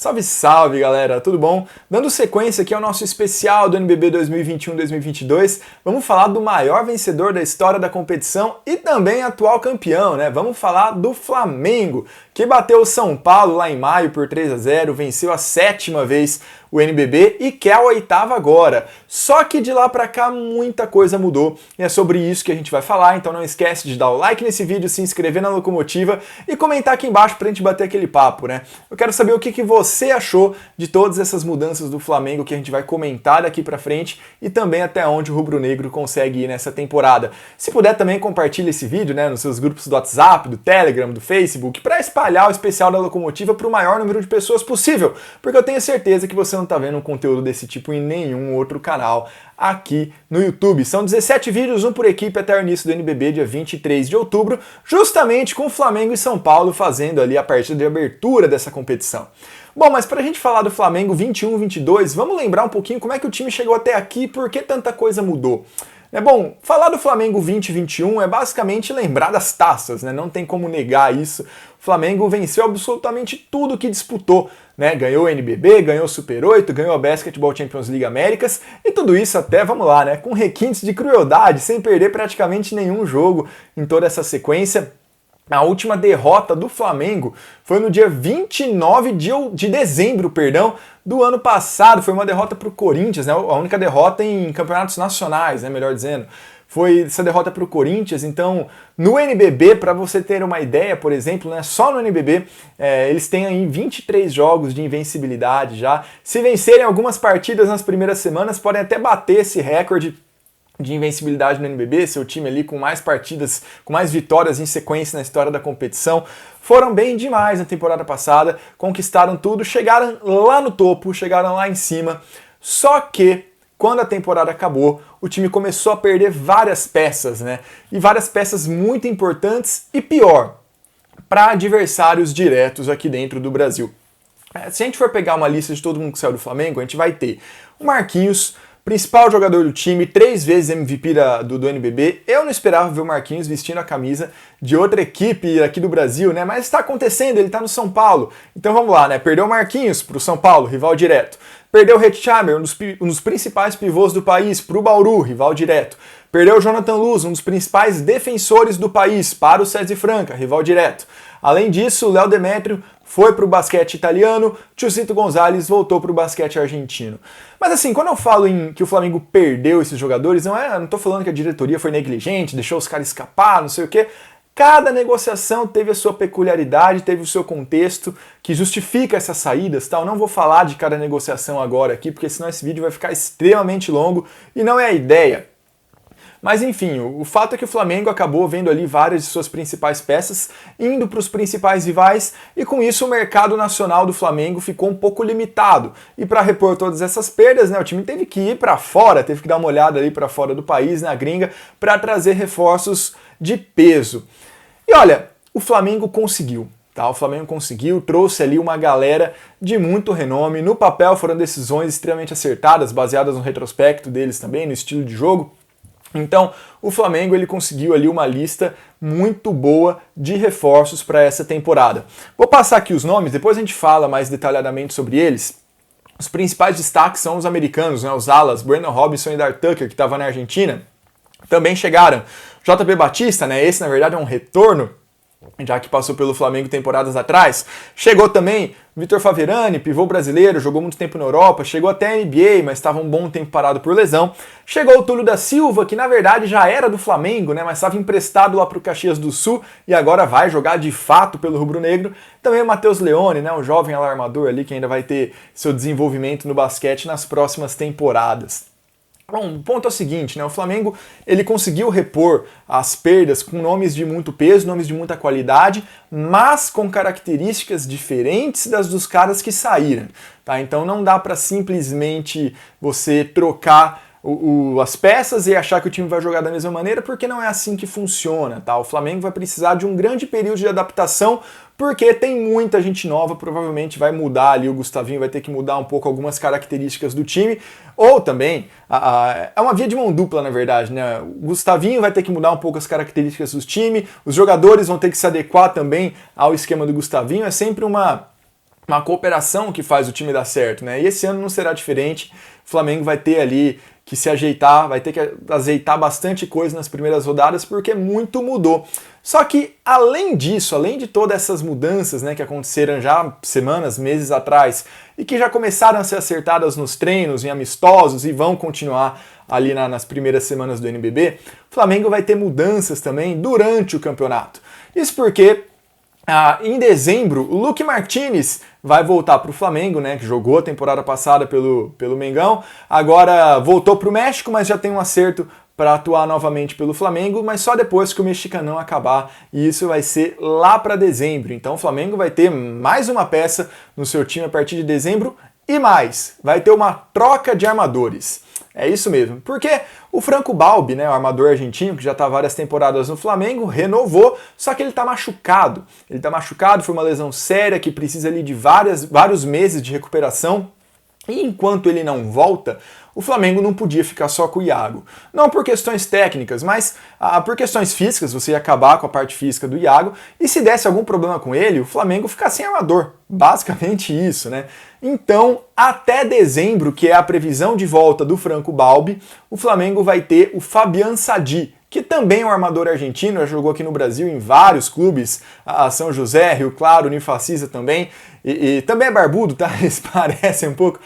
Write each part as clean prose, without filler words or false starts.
Salve, salve, galera, tudo bom? Dando sequência aqui ao nosso especial do NBB 2021-2022, vamos falar do maior vencedor da história da competição e também atual campeão, né? Vamos falar do Flamengo, que bateu o São Paulo lá em maio por 3-0, venceu a 7ª vez o NBB e quer a 8ª agora. Só que de lá pra cá muita coisa mudou e é sobre isso que a gente vai falar, então não esquece de dar o like nesse vídeo, se inscrever na locomotiva e comentar aqui embaixo pra gente bater aquele papo, né? Eu quero saber o que você achou de todas essas mudanças do Flamengo que a gente vai comentar daqui pra frente e também até onde o rubro-negro consegue ir nessa temporada. Se puder também compartilhe esse vídeo, né, nos seus grupos do WhatsApp, do Telegram, do Facebook, para espalhar o especial da locomotiva para o maior número de pessoas possível, porque eu tenho certeza que você não está vendo um conteúdo desse tipo em nenhum outro canal aqui no YouTube. São 17 vídeos, um por equipe até o início do NBB, dia 23 de outubro, justamente com o Flamengo e São Paulo fazendo ali a partida de abertura dessa competição. Bom, mas para a gente falar do Flamengo 21-22, vamos lembrar um pouquinho como é que o time chegou até aqui e por que tanta coisa mudou. Bom, falar do Flamengo 2021 é basicamente lembrar das taças, né? Não tem como negar isso. O Flamengo venceu absolutamente tudo que disputou, né? Ganhou o NBB, ganhou o Super 8, ganhou a Basketball Champions League Américas e tudo isso até, vamos lá, né? Com requintes de crueldade, sem perder praticamente nenhum jogo em toda essa sequência. A última derrota do Flamengo foi no dia 29 de dezembro, do ano passado. Foi uma derrota para o Corinthians, né? A única derrota em campeonatos nacionais, né? Melhor dizendo. Foi essa derrota para o Corinthians. Então, no NBB, para você ter uma ideia, por exemplo, né, só no NBB, eles têm aí 23 jogos de invencibilidade já. Se vencerem algumas partidas nas primeiras semanas, podem até bater esse recorde de invencibilidade no NBB, seu time ali com mais partidas, com mais vitórias em sequência na história da competição. Foram bem demais na temporada passada, conquistaram tudo, chegaram lá no topo, chegaram lá em cima. Só que, quando a temporada acabou, o time começou a perder várias peças, né? E várias peças muito importantes e pior, para adversários diretos aqui dentro do Brasil. Se a gente for pegar uma lista de todo mundo que saiu do Flamengo, a gente vai ter o Marquinhos, principal jogador do time, 3 vezes MVP do NBB. Eu não esperava ver o Marquinhos vestindo a camisa de outra equipe aqui do Brasil, né? Mas está acontecendo, ele está no São Paulo. Então vamos lá, né? Perdeu o Marquinhos para o São Paulo, rival direto. Perdeu o Hetzheimer, um dos principais pivôs do país, para o Bauru, rival direto. Perdeu o Jonathan Luz, um dos principais defensores do país, para o César Franca, rival direto. Além disso, o Léo Demétrio foi para o basquete italiano, Chusito Gonzalez voltou para o basquete argentino. Mas assim, quando eu falo em que o Flamengo perdeu esses jogadores, não estou falando que a diretoria foi negligente, deixou os caras escapar, não sei o quê. Cada negociação teve a sua peculiaridade, teve o seu contexto que justifica essas saídas, tal. Não vou falar de cada negociação agora aqui, porque senão esse vídeo vai ficar extremamente longo e não é a ideia. Mas enfim, o fato é que o Flamengo acabou vendo ali várias de suas principais peças indo para os principais rivais e com isso o mercado nacional do Flamengo ficou um pouco limitado. E para repor todas essas perdas, né, o time teve que ir para fora, teve que dar uma olhada ali para fora do país, na gringa, para trazer reforços de peso. E olha, o Flamengo conseguiu. O Flamengo conseguiu, trouxe ali uma galera de muito renome. No papel foram decisões extremamente acertadas, baseadas no retrospecto deles também, no estilo de jogo. Então, o Flamengo ele conseguiu ali uma lista muito boa de reforços para essa temporada. Vou passar aqui os nomes, depois a gente fala mais detalhadamente sobre eles. Os principais destaques são os americanos, né, os alas, Brandon Robinson e Dar Tucker, que estavam na Argentina. Também chegaram JP Batista, né, esse na verdade é um retorno, já que passou pelo Flamengo temporadas atrás. Chegou também Vitor Faverani, pivô brasileiro, jogou muito tempo na Europa, chegou até a NBA, mas estava um bom tempo parado por lesão. Chegou o Túlio da Silva, que na verdade já era do Flamengo, né, mas estava emprestado lá para o Caxias do Sul e agora vai jogar de fato pelo rubro-negro. Também o Matheus Leone, né, um jovem alarmador ali que ainda vai ter seu desenvolvimento no basquete nas próximas temporadas. Bom, o ponto é o seguinte, né? O Flamengo ele conseguiu repor as perdas com nomes de muito peso, nomes de muita qualidade, mas com características diferentes das dos caras que saíram, tá? Então não dá para simplesmente você trocar as peças e achar que o time vai jogar da mesma maneira, porque não é assim que funciona, tá? O Flamengo vai precisar de um grande período de adaptação, porque tem muita gente nova, provavelmente vai mudar ali, o Gustavinho vai ter que mudar um pouco algumas características do time, ou também, é uma via de mão dupla na verdade, né? O Gustavinho vai ter que mudar um pouco as características do time, os jogadores vão ter que se adequar também ao esquema do Gustavinho, é sempre uma uma cooperação que faz o time dar certo, né? E esse ano não será diferente. O Flamengo vai ter ali que se ajeitar, vai ter que azeitar bastante coisa nas primeiras rodadas, porque muito mudou. Só que, além disso, além de todas essas mudanças, né, que aconteceram já semanas, meses atrás, e que já começaram a ser acertadas nos treinos, em amistosos, e vão continuar ali nas primeiras semanas do NBB, o Flamengo vai ter mudanças também durante o campeonato. Isso porque em dezembro, o Luque Martinez vai voltar para o Flamengo, né, que jogou a temporada passada pelo Mengão, agora voltou para o México, mas já tem um acerto para atuar novamente pelo Flamengo, mas só depois que o mexicanão acabar, e isso vai ser lá para dezembro. Então o Flamengo vai ter mais uma peça no seu time a partir de dezembro, e mais, vai ter uma troca de armadores. É isso mesmo, porque o Franco Balbi, né, o armador argentino, que já está várias temporadas no Flamengo, renovou, só que ele está machucado. Ele está machucado, foi uma lesão séria que precisa ali de vários meses de recuperação. E enquanto ele não volta, o Flamengo não podia ficar só com o Iago. Não por questões técnicas, mas por questões físicas, você ia acabar com a parte física do Iago, e se desse algum problema com ele, o Flamengo ficar sem armador. Basicamente isso, né? Então, até dezembro, que é a previsão de volta do Franco Balbi, o Flamengo vai ter o Fabian Sadi, que também é um armador argentino, já jogou aqui no Brasil em vários clubes, a São José, Rio Claro, Unifacisa também, e também é barbudo, tá? Eles parecem um pouco.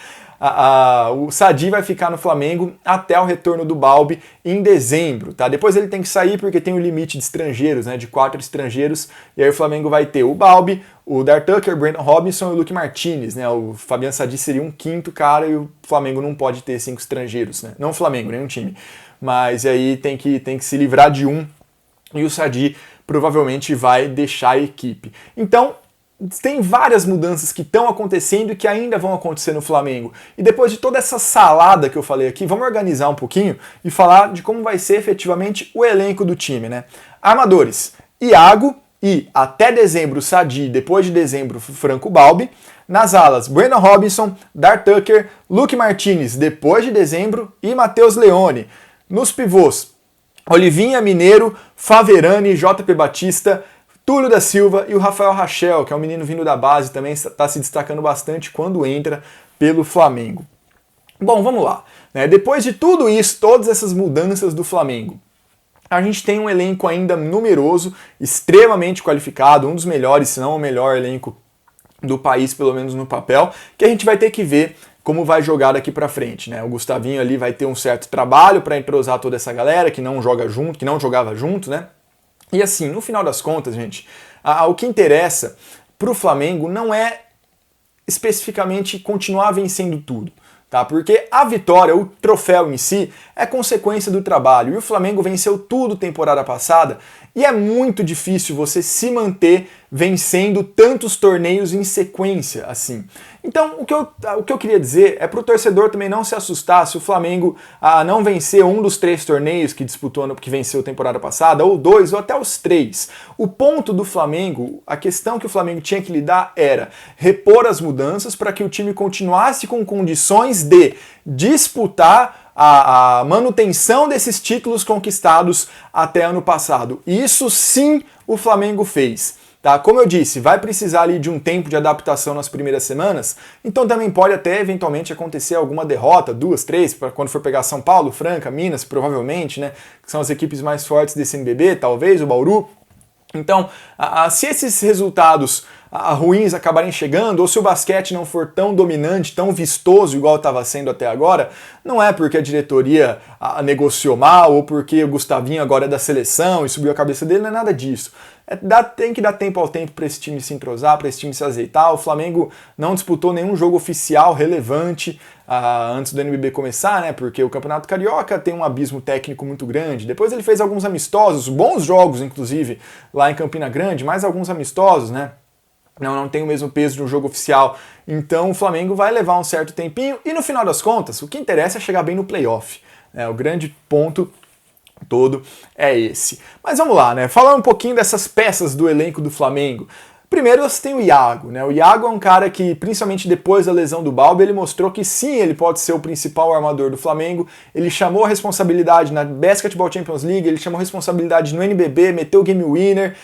O Sadi vai ficar no Flamengo até o retorno do Balbi em dezembro, tá? Depois ele tem que sair porque tem um limite de estrangeiros, né? De 4 estrangeiros, e aí o Flamengo vai ter o Balbi, o Dar Tucker, o Brandon Robinson e o Luque Martinez, né? O Fabian Sadi seria um quinto cara e o Flamengo não pode ter 5 estrangeiros, né? Não o Flamengo, nenhum time. Mas aí tem que se livrar de um e o Sadi provavelmente vai deixar a equipe. Então, tem várias mudanças que estão acontecendo e que ainda vão acontecer no Flamengo. E depois de toda essa salada que eu falei aqui, vamos organizar um pouquinho e falar de como vai ser efetivamente o elenco do time, né? Armadores: Iago e até dezembro Sadi, depois de dezembro Franco Balbi. Nas alas, Brandon Robinson, Dar Tucker, Luque Martinez depois de dezembro e Matheus Leone. Nos pivôs, Olivinha, Mineiro, Faverani, JP Batista, Túlio da Silva e o Rafael Rachel, que é um menino vindo da base, também está se destacando bastante quando entra pelo Flamengo. Bom, vamos lá. Né? Depois de tudo isso, todas essas mudanças do Flamengo, a gente tem um elenco ainda numeroso, extremamente qualificado, um dos melhores, se não o melhor elenco do país, pelo menos no papel, que a gente vai ter que ver como vai jogar daqui pra frente, né? O Gustavinho ali vai ter um certo trabalho para entrosar toda essa galera que não joga junto, que não jogava junto, né? E assim, no final das contas, gente, o que interessa pro Flamengo não é especificamente continuar vencendo tudo, tá? Porque a vitória, o troféu em si, é consequência do trabalho. E o Flamengo venceu tudo temporada passada e é muito difícil você se manter vencendo tantos torneios em sequência assim. Então, o que eu queria dizer é para o torcedor também não se assustar se o Flamengo não vencer um dos 3 torneios que disputou, que venceu temporada passada, ou 2, ou até os 3. O ponto do Flamengo, a questão que o Flamengo tinha que lidar era repor as mudanças para que o time continuasse com condições de disputar a manutenção desses títulos conquistados até ano passado. E isso sim o Flamengo fez. Tá? Como eu disse, vai precisar ali de um tempo de adaptação nas primeiras semanas, então também pode até eventualmente acontecer alguma derrota, 2, 3, para quando for pegar São Paulo, Franca, Minas, provavelmente, né? Que são as equipes mais fortes desse NBB, talvez o Bauru. Então, se esses resultados ruins acabarem chegando, ou se o basquete não for tão dominante, tão vistoso igual estava sendo até agora, não é porque a diretoria negociou mal, ou porque o Gustavinho agora é da seleção e subiu a cabeça dele, não é nada disso. Tem que dar tempo ao tempo para esse time se entrosar, para esse time se azeitar. O Flamengo não disputou nenhum jogo oficial relevante antes do NBB começar, né? Porque o Campeonato Carioca tem um abismo técnico muito grande. Depois ele fez alguns amistosos, bons jogos inclusive, lá em Campina Grande, mais alguns amistosos, né? Não tem o mesmo peso de um jogo oficial. Então o Flamengo vai levar um certo tempinho e no final das contas, o que interessa é chegar bem no playoff. O grande ponto todo é esse. Mas vamos lá, né? Falar um pouquinho dessas peças do elenco do Flamengo. Primeiro você tem o Iago, né? O Iago é um cara que, principalmente depois da lesão do Balbi, ele mostrou que sim, ele pode ser o principal armador do Flamengo. Ele chamou a responsabilidade na Basketball Champions League, ele chamou a responsabilidade no NBB, meteu o game winner,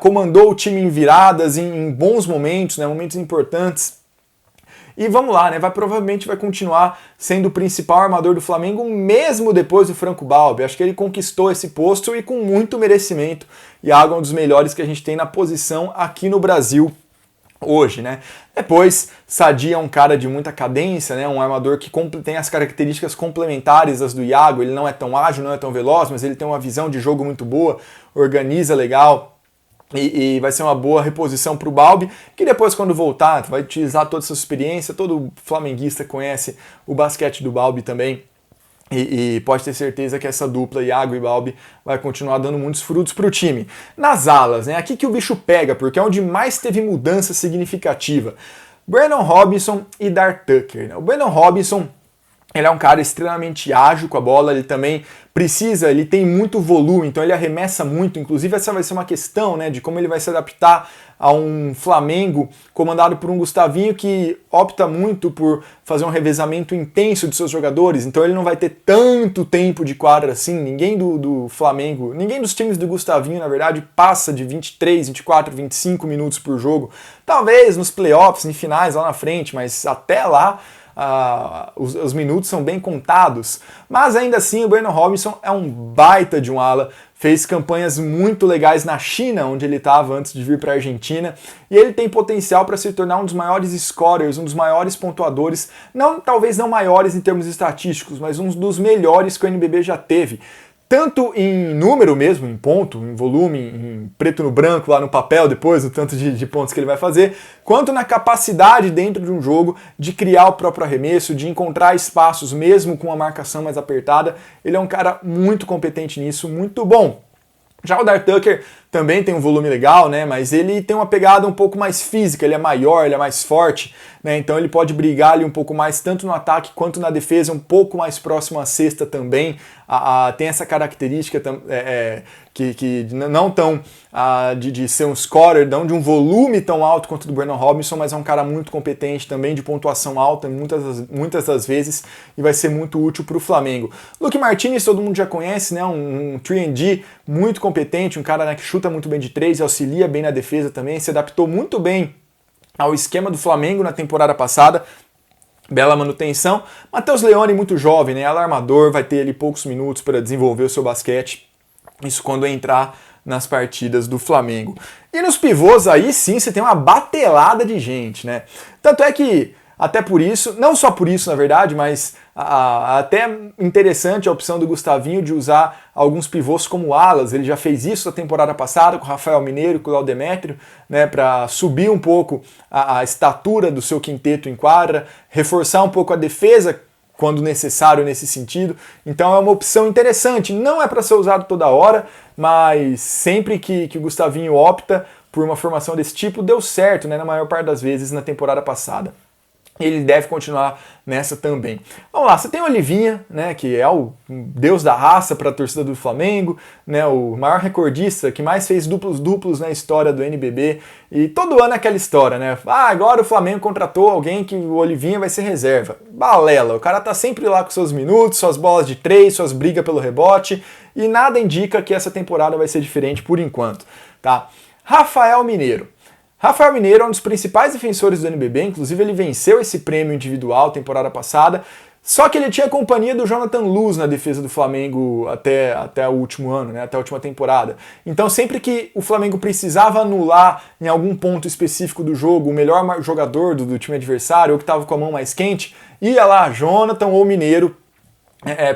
comandou o time em viradas, em bons momentos, né? Momentos importantes. E vamos lá, né? Provavelmente vai continuar sendo o principal armador do Flamengo mesmo depois do Franco Balbi. Acho que ele conquistou esse posto e com muito merecimento. Iago é um dos melhores que a gente tem na posição aqui no Brasil hoje, né? Depois, Sadi é um cara de muita cadência, né? Um armador que tem as características complementares às do Iago. Ele não é tão ágil, não é tão veloz, mas ele tem uma visão de jogo muito boa, organiza legal. E vai ser uma boa reposição para o Balbi, que depois, quando voltar, vai utilizar toda essa experiência. Todo flamenguista conhece o basquete do Balbi também. E pode ter certeza que essa dupla, Iago e Balbi, vai continuar dando muitos frutos para o time. Nas alas, né? Aqui que o bicho pega, porque é onde mais teve mudança significativa. Brandon Robinson e Dar Tucker. Né? O Brandon Robinson, ele é um cara extremamente ágil com a bola, ele também ele tem muito volume, então ele arremessa muito. Inclusive essa vai ser uma questão, né, de como ele vai se adaptar a um Flamengo comandado por um Gustavinho que opta muito por fazer um revezamento intenso de seus jogadores, então ele não vai ter tanto tempo de quadra assim. Ninguém do Flamengo, ninguém dos times do Gustavinho, na verdade, passa de 23, 24, 25 minutos por jogo. Talvez nos playoffs, em finais lá na frente, mas até lá os minutos são bem contados. Mas ainda assim o Brandon Robinson é um baita de um ala, fez campanhas muito legais na China, onde ele estava antes de vir para a Argentina, e ele tem potencial para se tornar um dos maiores scorers, um dos maiores pontuadores, talvez não maiores em termos estatísticos, mas um dos melhores que o NBB já teve. Tanto em número mesmo, em ponto, em volume, em preto no branco, lá no papel depois, o tanto de pontos que ele vai fazer, quanto na capacidade dentro de um jogo de criar o próprio arremesso, de encontrar espaços mesmo com uma marcação mais apertada. Ele é um cara muito competente nisso, muito bom. Já o Dar Tucker também tem um volume legal, né? Mas ele tem uma pegada um pouco mais física, ele é maior, ele é mais forte, né? Então ele pode brigar ali um pouco mais, tanto no ataque quanto na defesa, um pouco mais próximo à cesta também. Tem essa característica que não tão de ser um scorer, não de um volume tão alto quanto o do Brandon Robinson, mas é um cara muito competente também, de pontuação alta muitas das vezes, e vai ser muito útil para o Flamengo. Luke Martinez todo mundo já conhece, né? Um 3&D muito competente, um cara, né, que chuta muito bem de três, auxilia bem na defesa também, se adaptou muito bem ao esquema do Flamengo na temporada passada. Bela manutenção. Matheus Leone, muito jovem, né? Alarmador, vai ter ali poucos minutos para desenvolver o seu basquete. Isso quando entrar nas partidas do Flamengo. E nos pivôs aí sim você tem uma batelada de gente, né? Tanto é que, até por isso, não só por isso na verdade, mas até interessante a opção do Gustavinho de usar alguns pivôs como alas. Ele já fez isso na temporada passada com o Rafael Mineiro e com o Léo Demétrio, né, para subir um pouco a estatura do seu quinteto em quadra, reforçar um pouco a defesa quando necessário nesse sentido. Então é uma opção interessante. Não é para ser usado toda hora, mas sempre que o Gustavinho opta por uma formação desse tipo, deu certo, né, na maior parte das vezes na temporada passada. Ele deve continuar nessa também. Vamos lá, você tem o Olivinha, né, que é o deus da raça para a torcida do Flamengo, né, o maior recordista que mais fez duplos na história do NBB, e todo ano é aquela história, né? Agora o Flamengo contratou alguém que o Olivinha vai ser reserva. Balela, o cara tá sempre lá com seus minutos, suas bolas de três, suas brigas pelo rebote, e nada indica que essa temporada vai ser diferente por enquanto, tá? Rafael Mineiro. Rafael Mineiro é um dos principais defensores do NBB, inclusive ele venceu esse prêmio individual temporada passada, só que ele tinha a companhia do Jonathan Luz na defesa do Flamengo até o último ano, né, até a última temporada. Então sempre que o Flamengo precisava anular em algum ponto específico do jogo o melhor jogador do time adversário ou que estava com a mão mais quente, ia lá Jonathan ou Mineiro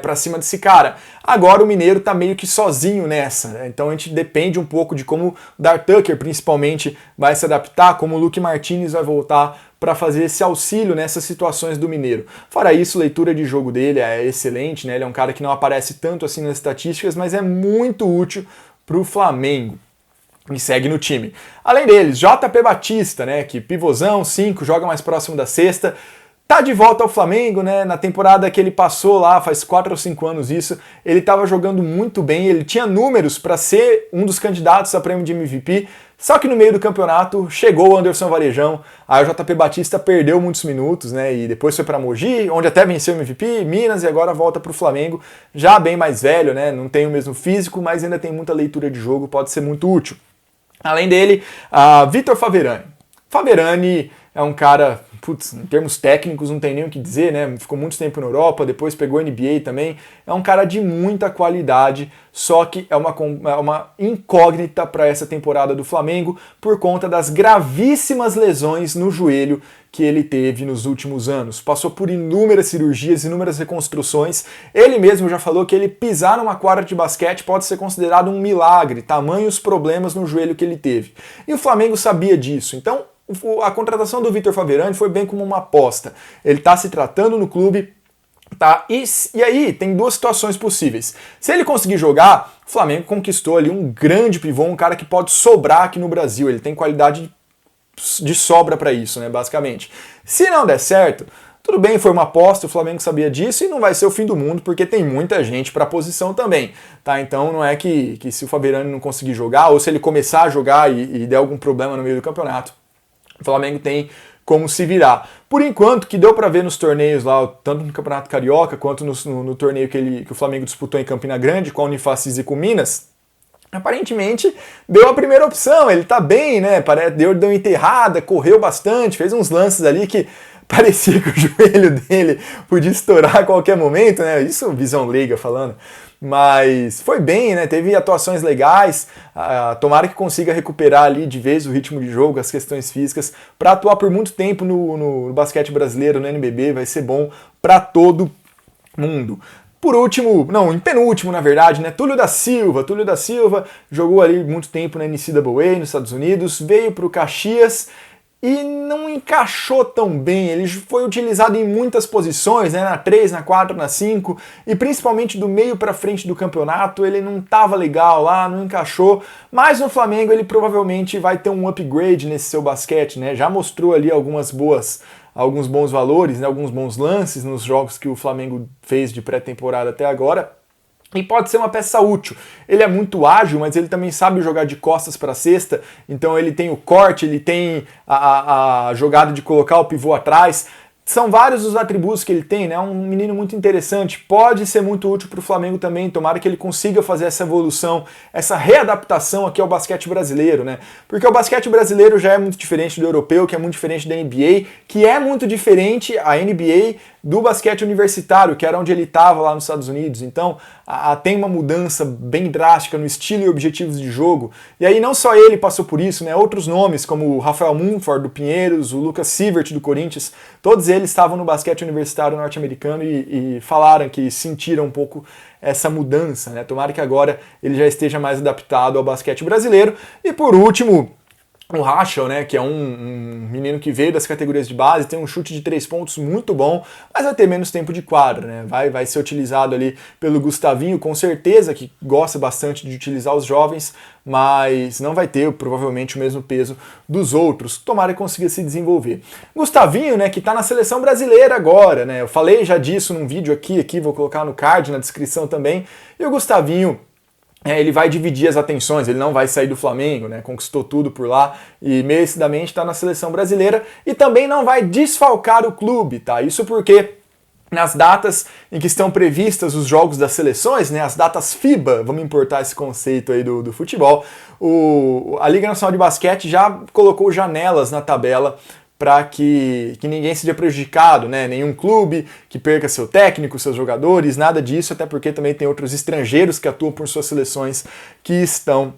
para cima desse cara. Agora o Mineiro tá meio que sozinho nessa, né? Então a gente depende um pouco de como o Dar Tucker principalmente vai se adaptar, como o Luke Martinez vai voltar para fazer esse auxílio nessas situações do Mineiro. Fora isso, a leitura de jogo dele é excelente, né? Ele é um cara que não aparece tanto assim nas estatísticas, mas é muito útil para o Flamengo. E segue no time. Além deles, JP Batista, né? Que pivôzão, 5, joga mais próximo da cesta. Tá de volta ao Flamengo, né? Na temporada que ele passou lá, faz 4 ou 5 anos isso, ele estava jogando muito bem, ele tinha números para ser um dos candidatos a prêmio de MVP, Só que no meio do campeonato chegou o Anderson Varejão, aí o JP Batista perdeu muitos minutos, né? E depois foi para Mogi, onde até venceu o MVP, Minas, e agora volta para o Flamengo, já bem mais velho, né? Não tem o mesmo físico, mas ainda tem muita leitura de jogo, pode ser muito útil. Além dele, Vitor Faverani. Faverani é um cara, putz, em termos técnicos não tem nem o que dizer, né? Ficou muito tempo na Europa, depois pegou NBA também. É um cara de muita qualidade, só que é uma incógnita para essa temporada do Flamengo por conta das gravíssimas lesões no joelho que ele teve nos últimos anos. Passou por inúmeras cirurgias, inúmeras reconstruções. Ele mesmo já falou que ele pisar numa quadra de basquete pode ser considerado um milagre, tamanhos problemas no joelho que ele teve. E o Flamengo sabia disso, então a contratação do Vitor Faverani foi bem como uma aposta. Ele está se tratando no clube, tá? E aí tem duas situações possíveis. Se ele conseguir jogar, o Flamengo conquistou ali um grande pivô, um cara que pode sobrar aqui no Brasil. Ele tem qualidade de sobra para isso, né, basicamente. Se não der certo, tudo bem, foi uma aposta, o Flamengo sabia disso e não vai ser o fim do mundo, porque tem muita gente para a posição também, tá? Então não é que se o Faverani não conseguir jogar, ou se ele começar a jogar e der algum problema no meio do campeonato, o Flamengo tem como se virar. Por enquanto, que deu para ver nos torneios lá, tanto no Campeonato Carioca quanto no torneio que o Flamengo disputou em Campina Grande com a Unifacis e com Minas, aparentemente deu a primeira opção, ele tá bem, né? Deu uma enterrada, correu bastante, fez uns lances ali que parecia que o joelho dele podia estourar a qualquer momento, né? Isso visão leiga falando. Mas foi bem, né? Teve atuações legais. Tomara que consiga recuperar ali de vez o ritmo de jogo, as questões físicas, para atuar por muito tempo no basquete brasileiro, no NBB, vai ser bom para todo mundo. Por último, não, em penúltimo na verdade, né? Túlio da Silva. Túlio da Silva jogou ali muito tempo na NCAA nos Estados Unidos, veio para o Caxias e não encaixou tão bem. Ele foi utilizado em muitas posições, né? Na 3, na 4, na 5, e principalmente do meio para frente do campeonato ele não estava legal lá, não encaixou, mas no Flamengo ele provavelmente vai ter um upgrade nesse seu basquete, né? Já mostrou ali alguns bons valores, né? Alguns bons lances nos jogos que o Flamengo fez de pré-temporada até agora. E pode ser uma peça útil. Ele é muito ágil, mas ele também sabe jogar de costas para a cesta, então ele tem o corte, ele tem a jogada de colocar o pivô atrás. São vários os atributos que ele tem, né? É um menino muito interessante, pode ser muito útil para o Flamengo também, tomara que ele consiga fazer essa evolução, essa readaptação aqui ao basquete brasileiro, né? Porque o basquete brasileiro já é muito diferente do europeu, que é muito diferente da NBA, que é muito diferente a NBA do basquete universitário, que era onde ele estava lá nos Estados Unidos. Então tem uma mudança bem drástica no estilo e objetivos de jogo. E aí não só ele passou por isso, né? Outros nomes como o Rafael Mumford do Pinheiros, o Lucas Sievert do Corinthians, todos eles estavam no basquete universitário norte-americano e falaram que sentiram um pouco essa mudança, né? Tomara que agora ele já esteja mais adaptado ao basquete brasileiro. E por último, o Rachel, né, que é um menino que veio das categorias de base, tem um chute de 3 pontos muito bom, mas vai ter menos tempo de quadra, né? Vai ser utilizado ali pelo Gustavinho, com certeza, que gosta bastante de utilizar os jovens, mas não vai ter provavelmente o mesmo peso dos outros. Tomara que consiga se desenvolver. Gustavinho, né, que tá na seleção brasileira agora, né? Eu falei já disso num vídeo aqui vou colocar no card, na descrição também. E o Gustavinho, ele vai dividir as atenções, ele não vai sair do Flamengo, né? Conquistou tudo por lá e merecidamente está na seleção brasileira e também não vai desfalcar o clube, tá? Isso porque nas datas em que estão previstas os jogos das seleções, né, as datas FIBA, vamos importar esse conceito aí do futebol, a Liga Nacional de Basquete já colocou janelas na tabela para que ninguém seja prejudicado, né? Nenhum clube que perca seu técnico, seus jogadores, nada disso, até porque também tem outros estrangeiros que atuam por suas seleções que estão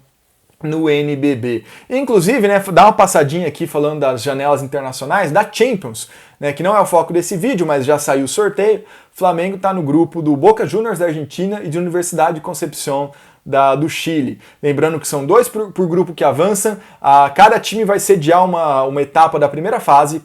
no NBB. Inclusive, né, dá uma passadinha aqui falando das janelas internacionais da Champions, né, que não é o foco desse vídeo, mas já saiu o sorteio. O Flamengo está no grupo do Boca Juniors da Argentina e de Universidade de Concepción do Chile. Lembrando que são 2 por grupo que avançam, cada time vai sediar uma etapa da primeira fase,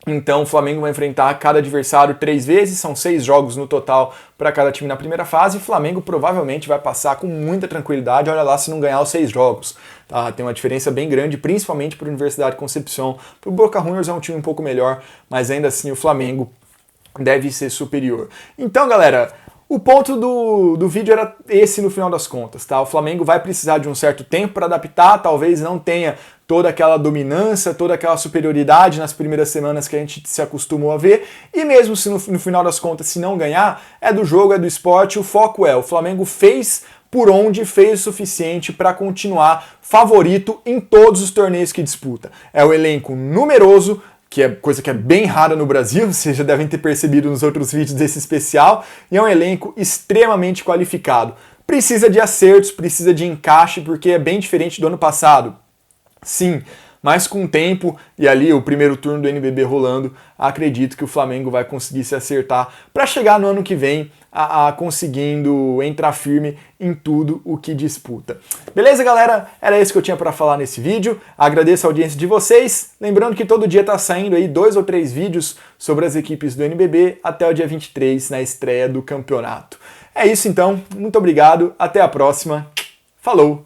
então o Flamengo vai enfrentar cada adversário 3 vezes, são 6 jogos no total para cada time na primeira fase, e o Flamengo provavelmente vai passar com muita tranquilidade, olha lá se não ganhar os 6 jogos. Tá? Tem uma diferença bem grande, principalmente para a Universidade de Concepción. Para o Boca Juniors é um time um pouco melhor, mas ainda assim o Flamengo deve ser superior. Então, galera, O ponto do vídeo era esse no final das contas, tá? O Flamengo vai precisar de um certo tempo para adaptar, talvez não tenha toda aquela dominância, toda aquela superioridade nas primeiras semanas que a gente se acostumou a ver, e mesmo se no final das contas, se não ganhar, é do jogo, é do esporte, o foco o Flamengo fez por onde, fez o suficiente para continuar favorito em todos os torneios que disputa. É o elenco numeroso, que é coisa que é bem rara no Brasil, vocês já devem ter percebido nos outros vídeos desse especial, e é um elenco extremamente qualificado. Precisa de acertos, precisa de encaixe, porque é bem diferente do ano passado. Sim, mas com o tempo e ali o primeiro turno do NBB rolando, acredito que o Flamengo vai conseguir se acertar para chegar no ano que vem conseguindo entrar firme em tudo o que disputa. Beleza, galera? Era isso que eu tinha para falar nesse vídeo. Agradeço a audiência de vocês. Lembrando que todo dia tá saindo aí 2 ou 3 vídeos sobre as equipes do NBB até o dia 23, na estreia do campeonato. É isso então, muito obrigado, até a próxima. Falou!